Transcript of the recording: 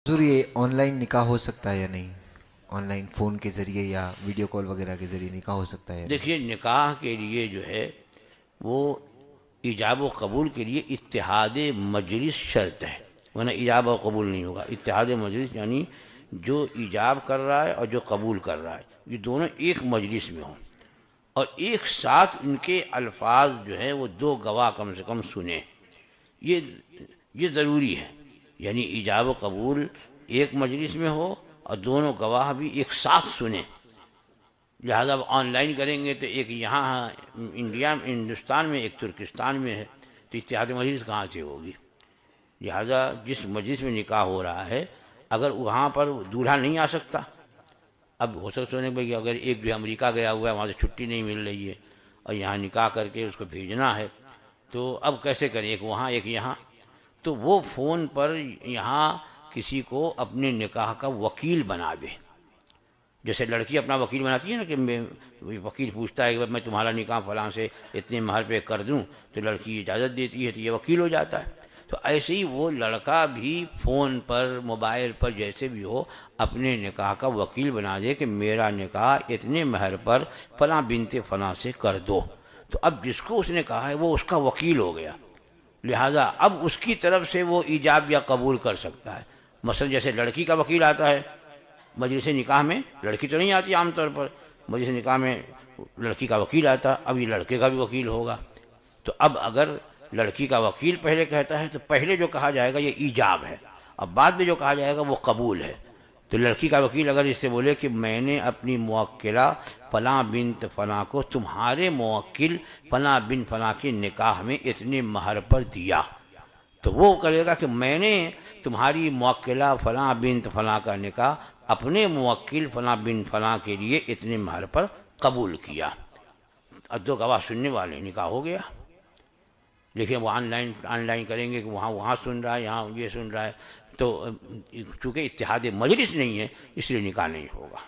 حضور یہ on line نکاح ہو سکتا ہے یا نہیں؟ آن لائن فون کے ذریعے یا ویڈیو کال وغیرہ کے ذریعے نکاح ہو سکتا ہے یا نہیں؟ دیکھیے، نکاح کے لیے جو ہے وہ ایجاب و قبول کے لیے اتحاد مجلس شرط ہے، ورنہ ایجاب و قبول نہیں ہوگا۔ اتحاد مجلس یعنی جو ایجاب کر رہا ہے اور جو قبول کر رہا ہے یہ دونوں ایک مجلس میں ہوں، اور ایک ساتھ ان کے الفاظ جو ہیں وہ دو گواہ کم سے کم سنیں، یہ ضروری ہے۔ یعنی ایجاب و قبول ایک مجلس میں ہو اور دونوں گواہ بھی ایک ساتھ سنیں۔ لہذا اب آن لائن کریں گے تو ایک یہاں ہندوستان میں ایک ترکستان میں ہے، تو اتحاد مجلس کہاں سے ہوگی؟ لہذا جس مجلس میں نکاح ہو رہا ہے اگر وہاں پر دولہا نہیں آ سکتا، اب ہو سکتا ہے بھائی اگر ایک جو امریکہ گیا ہوا ہے وہاں سے چھٹی نہیں مل رہی ہے اور یہاں نکاح کر کے اس کو بھیجنا ہے، تو اب کیسے کریں؟ ایک وہاں ایک یہاں، تو وہ فون پر یہاں کسی کو اپنے نکاح کا وکیل بنا دے۔ جیسے لڑکی اپنا وکیل بناتی ہے نا، کہ وکیل پوچھتا ہے کہ میں تمہارا نکاح فلاں سے اتنے مہر پہ کر دوں، تو لڑکی اجازت دیتی ہے تو یہ وکیل ہو جاتا ہے۔ تو ایسے ہی وہ لڑکا بھی فون پر موبائل پر جیسے بھی ہو اپنے نکاح کا وکیل بنا دے کہ میرا نکاح اتنے مہر پر فلاں بنت فلاں سے کر دو، تو اب جس کو اس نے کہا ہے وہ اس کا وکیل ہو گیا۔ لہٰذا اب اس کی طرف سے وہ ایجاب یا قبول کر سکتا ہے۔ مثلا جیسے لڑکی کا وکیل آتا ہے مجلس نکاح میں، لڑکی تو نہیں آتی عام طور پر، مجلس نکاح میں لڑکی کا وکیل آتا، اب یہ لڑکے کا بھی وکیل ہوگا۔ تو اب اگر لڑکی کا وکیل پہلے کہتا ہے تو پہلے جو کہا جائے گا یہ ایجاب ہے، اب بعد میں جو کہا جائے گا وہ قبول ہے۔ تو لڑکی کا وکیل اگر اس سے بولے کہ میں نے اپنی موکلہ فلاں بنت فلاں کو تمہارے موکل فلاں بن فلاں کے نکاح میں اتنے مہر پر دیا، تو وہ کرے گا کہ میں نے تمہاری موکلہ فلاں بنت فلاں کا نکاح اپنے موکل فلاں بن فلاں کے لیے اتنے مہر پر قبول کیا، اور دو گواہ سننے والے، نکاح ہو گیا۔ لیکن وہ آن لائن کریں گے کہ وہاں سن رہا ہے یہاں یہ سن رہا ہے، تو چونکہ اتحاد مجلس نہیں ہے اس لیے نکاح نہیں ہوگا۔